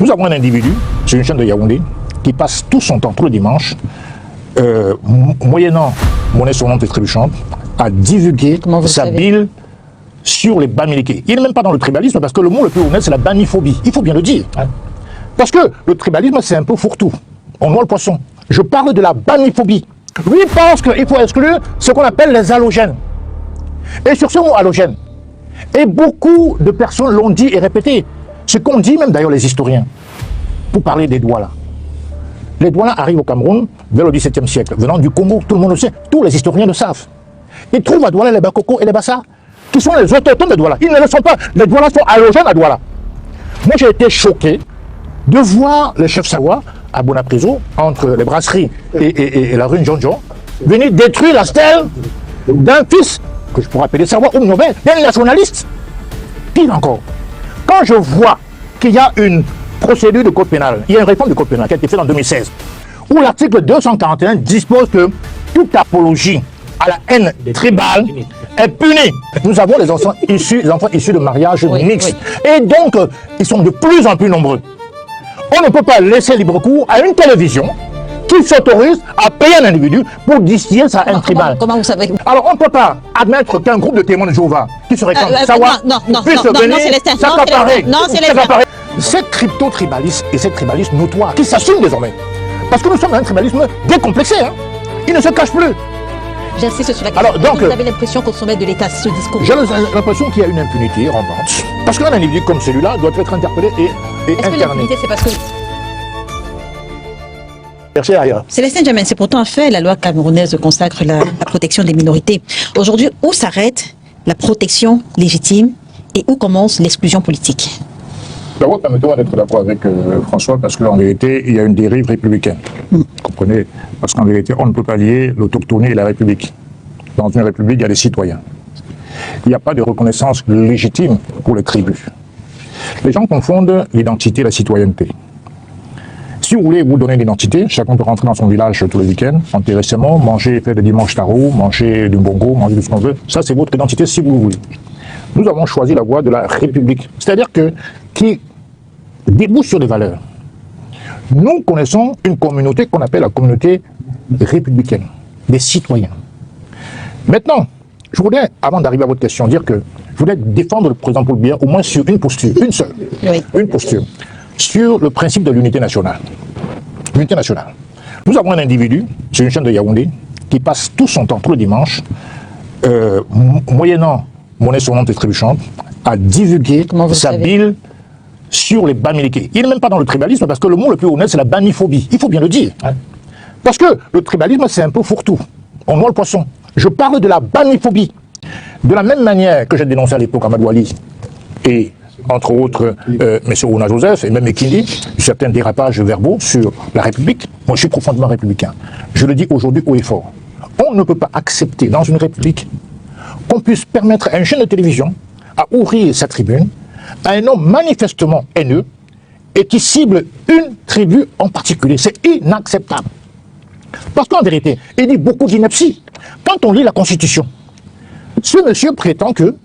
Nous avons un individu sur une chaîne de Yaoundé qui passe tout son temps, tout le dimanche, moyennant monnaie sonnante et trébuchante, à divulguer sa bile sur les bamiliqués. Il n'est même pas dans le tribalisme parce que le mot le plus honnête, c'est la baniphobie. Il faut bien le dire. Parce que le tribalisme, c'est un peu fourre-tout. On noie le poisson. Je parle de la baniphobie. Lui pense qu'il faut exclure ce qu'on appelle les halogènes. Et sur ce mot halogène, et beaucoup de personnes l'ont dit et répété, ce qu'ont dit même d'ailleurs les historiens, pour parler des Douala. Les Douala arrivent au Cameroun vers le XVIIe siècle, venant du Congo, tout le monde le sait, tous les historiens le savent. Ils trouvent à Douala les Bakoko et les Bassa, qui sont les autochtones de Douala. Ils ne le sont pas, les Douala sont halogènes à Douala. Moi j'ai été choqué de voir les chefs Sawa à Bonapriso, entre les brasseries et la rue Njonjo, venir détruire la stèle d'un fils, que je pourrais appeler Sawa ou Nobel, d'un nationaliste. Pire encore, quand je vois qu'il y a une procédure de code pénal, il y a une réforme du code pénal qui a été faite en 2016, où l'article 241 dispose que toute apologie à la haine tribale est punie. Nous avons les enfants issus de mariages mixtes. Et donc, ils sont de plus en plus nombreux. On ne peut pas laisser libre cours à une télévision qui s'autorise à payer un individu pour distiller sa haine tribale. Comment vous savez? Alors, on ne peut pas admettre qu'un groupe de témoins de Jéhovah qui serait comme Sawa puisse venir s'accaparer. Cette crypto-tribaliste et cette tribaliste notoire qui s'assume désormais. Parce que nous sommes dans un tribalisme décomplexé. Hein. Il ne se cache plus. J'insiste sur la question. Alors, donc, vous avez l'impression qu'au sommet de l'État, ce discours... J'ai l'impression qu'il y a une impunité rampante. Parce qu'un individu comme celui-là doit être interpellé et interné. Est-ce que l'impunité, c'est parce que... Célestin Djamène, c'est pourtant un fait, la loi camerounaise consacre la protection des minorités. Aujourd'hui, où s'arrête la protection légitime et où commence l'exclusion politique? D'abord, permettez-moi d'être d'accord avec François, parce qu'en vérité, il y a une dérive républicaine. Vous comprenez? Parce qu'en vérité, on ne peut pas lier l'autochtonie et la République. Dans une République, il y a des citoyens. Il n'y a pas de reconnaissance légitime pour les tribus. Les gens confondent l'identité et la citoyenneté. Si vous voulez vous donner l'identité, chacun peut rentrer dans son village tous les week-ends, intéressément, manger, faire des dimanches tarot, manger du bongo, manger tout ce qu'on veut. Ça, c'est votre identité si vous le voulez. Nous avons choisi la voie de la République. C'est-à-dire que, qui débouche sur des valeurs. Nous connaissons une communauté qu'on appelle la communauté républicaine, des citoyens. Maintenant, je voudrais, avant d'arriver à votre question, dire que je voudrais défendre le président Paul Biya au moins sur une posture, une seule, une posture, sur le principe de l'unité nationale. L'unité nationale. Nous avons un individu sur une chaîne de Yaoundé qui passe tout son temps, tout le dimanche, moyennant monnaie sonnante et trébuchante, à divulguer sa bile sur les bamiliqués. Il n'est même pas dans le tribalisme parce que le mot le plus honnête, c'est la baniphobie. Il faut bien le dire. Parce que le tribalisme, c'est un peu fourre-tout. On noie le poisson. Je parle de la baniphobie. De la même manière que j'ai dénoncé à l'époque Amadou Ali et entre autres M. Ouna Joseph et même Ekindi, certains dérapages verbaux sur la République. Moi, je suis profondément républicain. Je le dis aujourd'hui haut et fort. On ne peut pas accepter dans une République qu'on puisse permettre à une chaîne de télévision à ouvrir sa tribune à un homme manifestement haineux et qui cible une tribu en particulier. C'est inacceptable. Parce qu'en vérité, il dit beaucoup d'ineptie. Quand on lit la Constitution, ce monsieur prétend que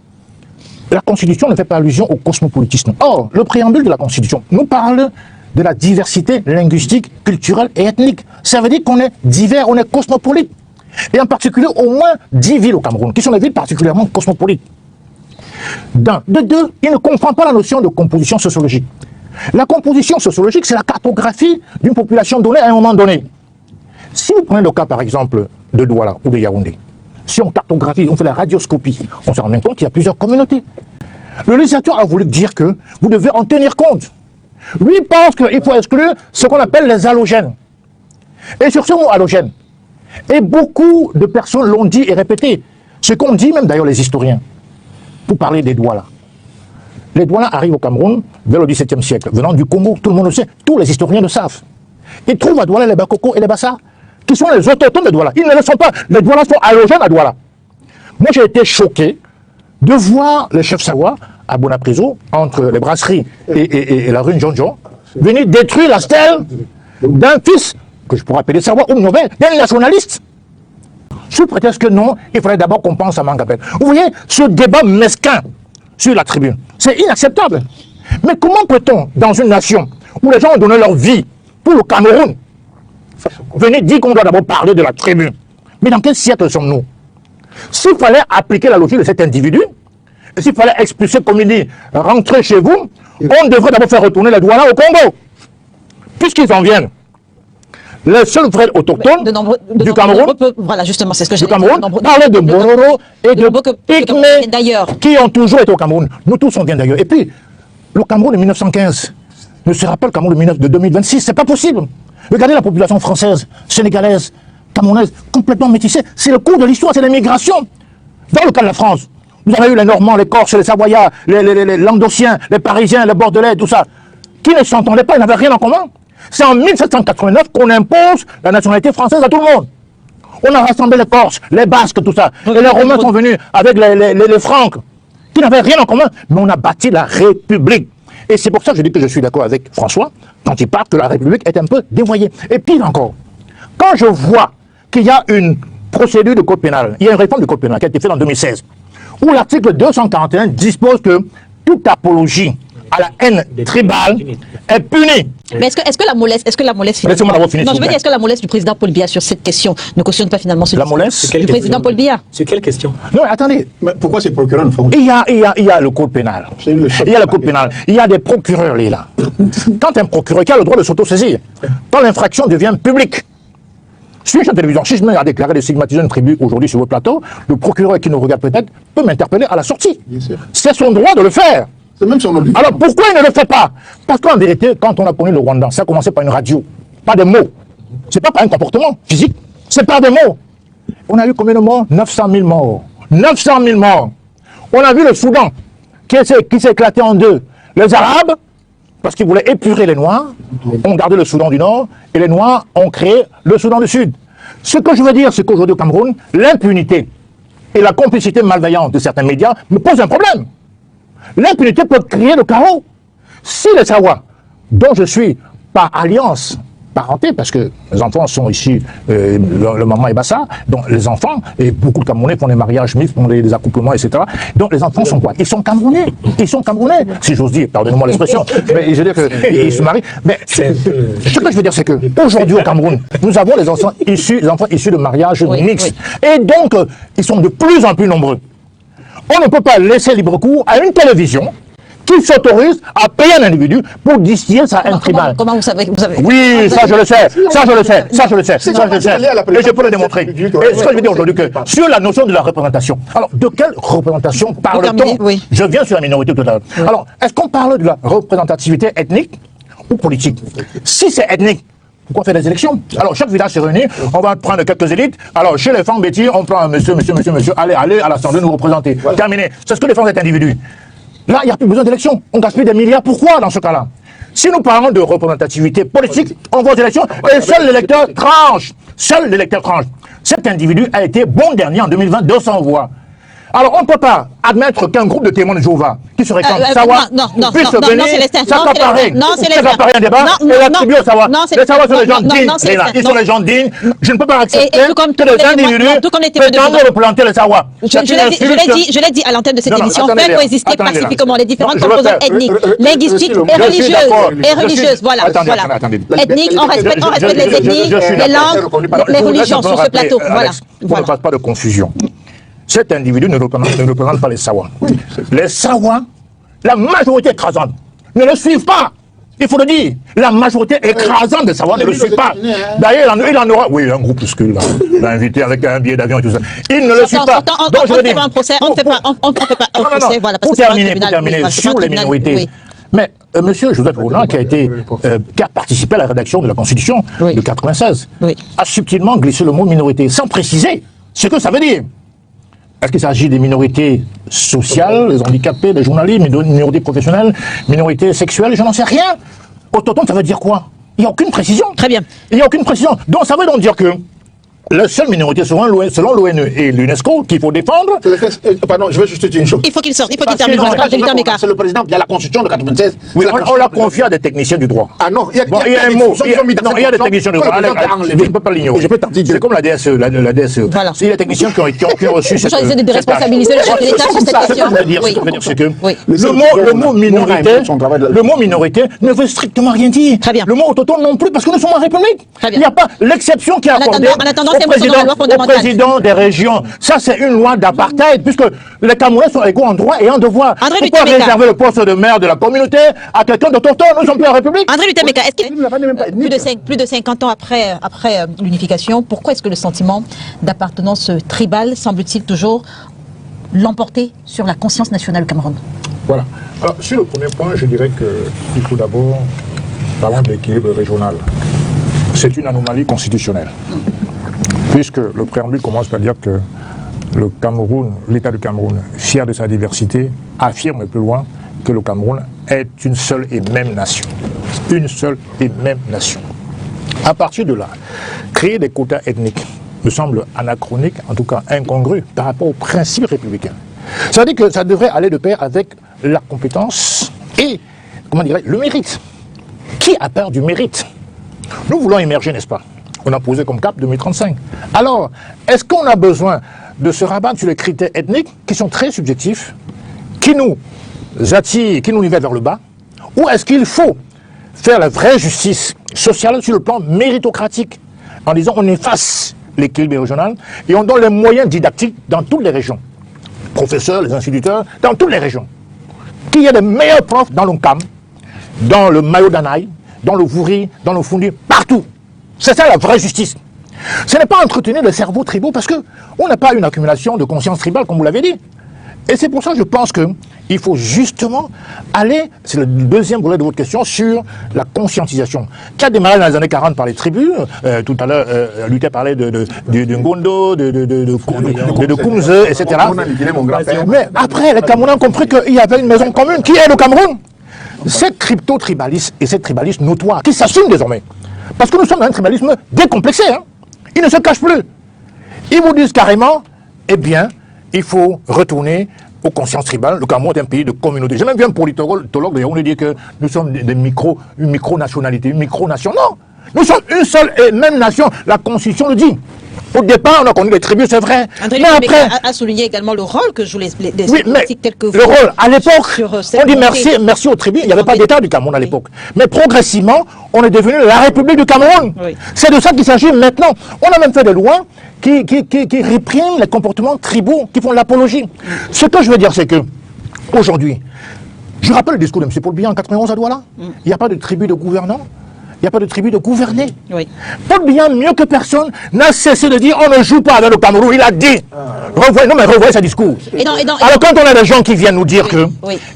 la Constitution ne fait pas allusion au cosmopolitisme. Or, le préambule de la Constitution nous parle de la diversité linguistique, culturelle et ethnique. Ça veut dire qu'on est divers, on est cosmopolite. Et en particulier, au moins 10 villes au Cameroun, qui sont des villes particulièrement cosmopolites. De deux, il ne comprend pas la notion de composition sociologique. La composition sociologique, c'est la cartographie d'une population donnée à un moment donné. Si vous prenez le cas, par exemple, de Douala ou de Yaoundé, si on cartographie, on fait la radioscopie, on se rend bien compte qu'il y a plusieurs communautés. Le législateur a voulu dire que vous devez en tenir compte. Lui pense qu'il faut exclure ce qu'on appelle les halogènes. Et sur ce mot halogène, et beaucoup de personnes l'ont dit et répété, ce qu'ont dit même d'ailleurs les historiens, pour parler des Douala. Les Douala arrivent au Cameroun vers le XVIIe siècle, venant du Congo, tout le monde le sait, tous les historiens le savent. Ils trouvent à Douala les Bakoko et les Bassa, qui sont les autochtones de Douala. Ils ne le sont pas, les Douala sont halogènes à Douala. Moi j'ai été choqué de voir les chefs Sawa à Bonapriso, entre les brasseries et la rue Njonjo, venir détruire la stèle d'un fils, que je pourrais appeler Sawa ou Nobel, d'un nationaliste. Sous prétexte que non, il faudrait d'abord qu'on pense à Mangapel. Vous voyez, ce débat mesquin sur la tribune, c'est inacceptable. Mais comment peut-on, dans une nation où les gens ont donné leur vie pour le Cameroun. Venez dire qu'on doit d'abord parler de la tribu. Mais dans quel siècle sommes-nous? S'il fallait appliquer la logique de cet individu, et s'il fallait expulser, comme il dit, rentrer chez vous, on devrait d'abord faire retourner les Douala au Congo. Puisqu'ils en viennent. Les seuls vrais autochtones du Cameroun, voilà, justement, c'est ce que du Cameroun, parlaient de Bororo et de Pygmées qui ont toujours été au Cameroun. Nous tous, on vient d'ailleurs. Et puis, le Cameroun de 1915 ne sera pas le Cameroun de 2026. C'est pas possible. Regardez la population française, sénégalaise, camerounaise, complètement métissée. C'est le cours de l'histoire, c'est l'immigration. Dans le cas de la France, vous avez eu les Normands, les Corses, les Savoyards, les Languedociens, les Parisiens, les Bordelais, tout ça, qui ne s'entendaient pas, ils n'avaient rien en commun. C'est en 1789 qu'on impose la nationalité française à tout le monde. On a rassemblé les Corses, les Basques, tout ça. Et les Romains sont venus avec les Franques, qui n'avaient rien en commun. Mais on a bâti la République. Et c'est pour ça que je dis que je suis d'accord avec François, quand il parle que la République est un peu dévoyée. Et pire encore, quand je vois qu'il y a une procédure de code pénal, il y a une réforme du code pénal qui a été faite en 2016, où l'article 241 dispose que toute apologie à la haine tribale est punie. Mais est-ce que la mollesse Laissez-moi d'abord finir. Non, je veux dire, est-ce que la mollesse du président Paul Biya sur cette question ne cautionne pas finalement la mollesse du président Paul Biya? Sur quelle question? Non, attendez. Mais pourquoi c'est procureur? Il y a le code pénal. Il y a le code pénal. Il y a des procureurs, là. Quand un procureur qui a le droit de s'autosaisir, quand l'infraction devient publique, sur une chaîne de télévision, si je me mets à déclarer de stigmatiser une tribu aujourd'hui sur votre plateau, le procureur qui nous regarde peut-être peut m'interpeller à la sortie. C'est son droit de le faire. Même son alors pourquoi il ne le fait pas? Parce qu'en vérité, quand on a connu le Rwanda, ça a commencé par une radio, pas des mots. C'est pas par un comportement physique, c'est par des mots. On a eu combien de morts? 900 000 morts. 900 000 morts. On a vu le Soudan qui s'est éclaté en deux. Les Arabes, parce qu'ils voulaient épurer les Noirs, ont gardé le Soudan du Nord, et les Noirs ont créé le Soudan du Sud. Ce que je veux dire, c'est qu'aujourd'hui au Cameroun, l'impunité et la complicité malveillante de certains médias me posent un problème. L'impunité peut créer le chaos. Si les Sawa, dont je suis par alliance, parenté, parce que les enfants sont ici, le maman est Bassa, donc les enfants, et beaucoup de Camerounais font des mariages mixtes, font des accouplements, etc. Donc les enfants sont quoi? Ils sont Camerounais. Ils sont Camerounais, si j'ose dire, pardonnez-moi l'expression, mais je veux dire qu'ils se marient. Mais ce que je veux dire, c'est que aujourd'hui au Cameroun, nous avons les enfants issus de mariages mixtes. Et donc, ils sont de plus en plus nombreux. On ne peut pas laisser libre cours à une télévision qui s'autorise à payer un individu pour distiller sa haine tribale. Comment vous savez Oui, ça je le sais, ça je le sais, ça je le sais, ça je le sais. Et je peux le démontrer. Et ce que je veux dire aujourd'hui, que sur la notion de la représentation, alors de quelle représentation parle-t-on? Je viens sur la minorité tout à l'heure. Alors, est-ce qu'on parle de la représentativité ethnique ou politique? Si c'est ethnique, pourquoi faire des élections? Alors, chaque village s'est réuni, on va prendre quelques élites. Alors, chez les femmes bêtises, on prend monsieur, allez à l'Assemblée nous représenter. Terminé. C'est ce que défend cet individu. Là, il n'y a plus besoin d'élections. On gaspille des milliards. Pourquoi dans ce cas-là? Si nous parlons de représentativité politique, on va aux élections et seul l'électeur tranche. Seul l'électeur tranche. Cet individu a été bon dernier en 2020, 200 voix. Alors, on ne peut pas admettre qu'un groupe de témoins de Jéhovah, qui serait comme Sawa, puisse venir s'accaparer un débat et l'attribuer au Sawa. Les Sawa sont les gens dignes, ils sont les gens dignes. Je ne peux pas accepter que les individus prétendent représenter les Sawa. Je l'ai dit à l'antenne de cette émission, faire coexister pacifiquement les différentes composantes ethniques, linguistiques et religieuses. Voilà. Ethniques, on respecte les ethnies, les langues, les religions sur ce plateau. Voilà. On ne fasse pas de confusion. Cet individu ne représente pas les Sawa. Les Sawa, la majorité écrasante, ne le suivent pas. Il faut le dire. La majorité écrasante des Sawa ne le suivent pas. D'ailleurs, il en aura... Oui, un groupuscule, là. Il a invité avec un billet d'avion et tout ça. Il ne le suit pas. Donc, je veux dire... On ne fait pas un procès. Voilà, pour terminer sur les minorités. Mais monsieur Joseph Roland, qui a participé à la rédaction de la Constitution de 96, a subtilement glissé le mot minorité, sans préciser ce que ça veut dire. Est-ce qu'il s'agit des minorités sociales, les handicapés, les journalistes, minorités professionnelles, minorités sexuelles? Je n'en sais rien. Autochtone, ça veut dire quoi? Il n'y a aucune précision. Très bien. Il n'y a aucune précision. Donc ça veut donc dire que la seule minorité selon l'ONU et l'UNESCO qu'il faut défendre. Pardon, je veux juste dire une chose. Il faut qu'il sorte, il faut qu'il termine. C'est le président qui a la constitution de 96. Oui, on l'a confié à des techniciens du droit. Ah non, il y a un mot. Il y a des techniciens du droit. Je ne peux pas l'ignorer. C'est comme la DSE. Voilà. C'est les techniciens qui ont reçu cette. Vous choisissez de responsabiliser le chef de l'État sur cette question. Ce que je veux dire, c'est que le mot minorité ne veut strictement rien dire. Très bien. Le mot autochtone non plus, parce que nous sommes en République. Il n'y a pas l'exception qui est accordée au président des régions. Ça, c'est une loi d'apartheid, puisque les Camerounais sont égaux en droit et en devoir. Pourquoi réserver le poste de maire de la communauté à quelqu'un d'autochtone? Nous sommes plus en République. André Lutemeka, est-ce que plus de 50 ans après l'unification, pourquoi est-ce que le sentiment d'appartenance tribale semble-t-il toujours l'emporter sur la conscience nationale du Cameroun? Voilà. Alors, sur le premier point, je dirais qu'il faut d'abord parler de l'équilibre régional. C'est une anomalie constitutionnelle. Puisque le préambule commence par dire que le Cameroun, l'État du Cameroun, fier de sa diversité, affirme plus loin que le Cameroun est une seule et même nation. Une seule et même nation. À partir de là, créer des quotas ethniques me semble anachronique, en tout cas incongru, par rapport aux principes républicains. Ça veut dire que ça devrait aller de pair avec la compétence et, comment dirais-je, le mérite. Qui a peur du mérite? Nous voulons émerger, n'est-ce pas? On a posé comme cap 2035. Alors, est-ce qu'on a besoin de se rabattre sur les critères ethniques qui sont très subjectifs, qui nous attirent, qui nous nivellent vers le bas? Ou est-ce qu'il faut faire la vraie justice sociale sur le plan méritocratique, en disant on efface l'équilibre régional et on donne les moyens didactiques dans toutes les régions, professeurs, les instituteurs, dans toutes les régions, qu'il y ait des meilleurs profs dans l'Oncam, dans le Mayo d'Anaï, dans le Vouri, dans le Fundi, partout. C'est ça la vraie justice. Ce n'est pas entretenir les cerveaux tribaux parce qu'on n'a pas une accumulation de conscience tribale comme vous l'avez dit. Et c'est pour ça que je pense qu'il faut justement aller, c'est le deuxième volet de votre question, sur la conscientisation, qui a démarré dans les années 40 par les tribus. Tout à l'heure, Luther parlait de Ngondo, de Koumze, etc. Mais après, les Camerounais ont compris qu'il y avait une maison commune qui est le Cameroun. Cette crypto-tribalisme et cette tribalisme notoire qui s'assume désormais. Parce que nous sommes dans un tribalisme décomplexé. Hein. Ils ne se cachent plus. Ils vous disent carrément, eh bien, il faut retourner aux consciences tribales. Le Cameroun est un pays de communauté. J'ai même vu un politologue de Yaoundé dire que nous sommes une micro-nationalité, une micro-nation. Non, nous sommes une seule et même nation. La Constitution le dit. Au départ, on a connu les tribus, c'est vrai. André Lutemeka a souligné également le rôle que jouent les politiques tels que vous. Le rôle, à l'époque, on dit merci aux tribus. Il n'y avait pas d'État du Cameroun à l'époque. Mais progressivement, on est devenu la République du Cameroun. Oui. C'est de ça qu'il s'agit maintenant. On a même fait des lois qui répriment les comportements tribaux, qui font l'apologie. Ce que je veux dire, c'est que, aujourd'hui, je rappelle le discours de M. Paul Biya en 91 à Douala. Il n'y a pas de tribu de gouvernants. Il n'y a pas de tribu de gouverner. Oui. Paul Biya, mieux que personne, n'a cessé de dire on ne joue pas avec le Cameroun. Il a dit. Revoyez ce discours. Alors quand on a des gens qui viennent nous dire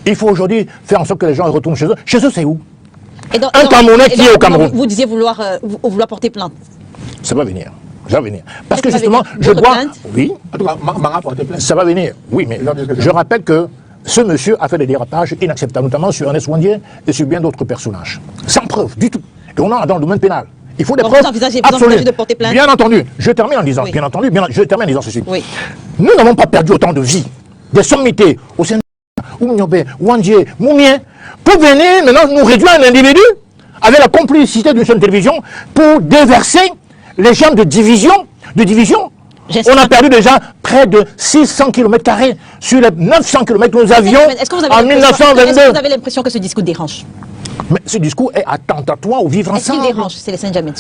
il faut aujourd'hui faire en sorte que les gens retournent chez eux, c'est où? Un Camerounais qui est au Cameroun. Vous disiez vouloir porter plainte. Ça va venir. Ça va venir. Parce que justement, je dois... Oui. Ça va venir. Oui, mais je rappelle que ce monsieur a fait des dérapages inacceptables, notamment sur Ernest Ouandié et sur bien d'autres personnages. Sans preuve du tout. Et on est dans le domaine pénal. Il faut des preuves absolues. De porter plainte. Bien entendu. Je termine en disant, ceci. Oui. Nous n'avons pas perdu autant de vies, des sommités au sein de Oumniobé, Ouandié, Moumien, pour venir maintenant nous réduire un individu avec la complicité d'une seule télévision pour déverser les germes de division. On a perdu déjà près de 600 km² sur les 900 km que nous avions en 1922. Est-ce que vous avez l'impression que ce discours dérange? Mais ce discours est attentatoire au vivre ensemble. Est-ce qu'il dérange, Célestin Djamé?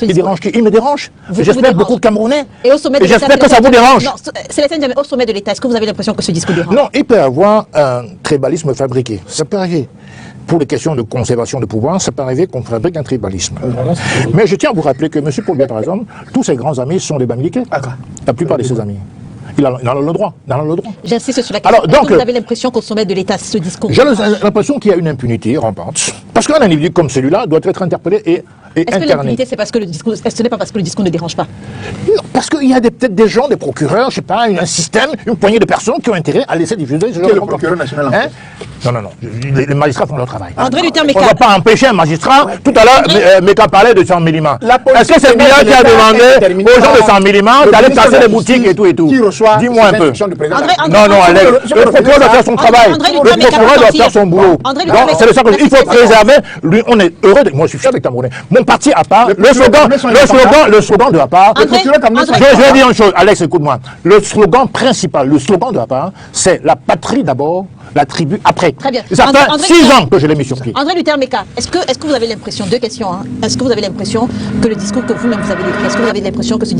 Il me dérange. J'espère beaucoup de Camerounais. Et j'espère que ça vous dérange. Non, Célestin Djamé, au sommet de l'État, est-ce que vous avez l'impression que ce discours dérange? Non, il peut y avoir un tribalisme fabriqué. Ça peut arriver. Pour les questions de conservation de pouvoir, ça peut arriver qu'on fabrique un tribalisme. Mais je tiens à vous rappeler que M. Paul Biya, par exemple, tous ses grands amis sont des Bamileke. La plupart de ses amis. Il a le droit. J'insiste sur la question. Est-ce que vous avez l'impression qu'au sommet de l'État, ce discours... J'ai l'impression qu'il y a une impunité rampante. Parce qu'un individu comme celui-là doit être interpellé et et Est-ce que interné. l'impunité, c'est parce que le discours, ce n'est pas parce que le discours ne dérange pas? Parce qu'il y a peut-être des gens, des procureurs, je sais pas, un système, une poignée de personnes qui ont intérêt à laisser diffuser ce genre Qui est de le procureur national, en Hein? Non. Les magistrats font leur travail. André Luther On ne Meka. va pas empêcher un magistrat. Tout à l'heure, Meka parlait de 100 millimans. La police Est-ce que c'est Bila qui a demandé aux gens de 100 millimans d'aller casser les boutiques et tout? Qui reçoit Dis-moi un peu. Non, Alex, le procureur doit faire son travail. André Le Luther Meka procureur doit sortir. faire son boulot. André Luther Donc, Meka c'est le ça que sortir. il faut préserver. Lui, on est heureux. Moi, je suis fier d'être Camerounais. Mon parti à part, le slogan de la part. André, Je vais dire une chose, Alex, écoute-moi. Le slogan principal, le slogan de la part, c'est la patrie d'abord, la tribu après. Très bien. Ça fait André, 6 ans que je l'ai mis sur pied. André Luther Meka, est-ce que vous avez l'impression, deux questions, hein, est-ce que vous avez l'impression que le discours que vous-même vous avez décrit, est-ce que vous avez l'impression que ce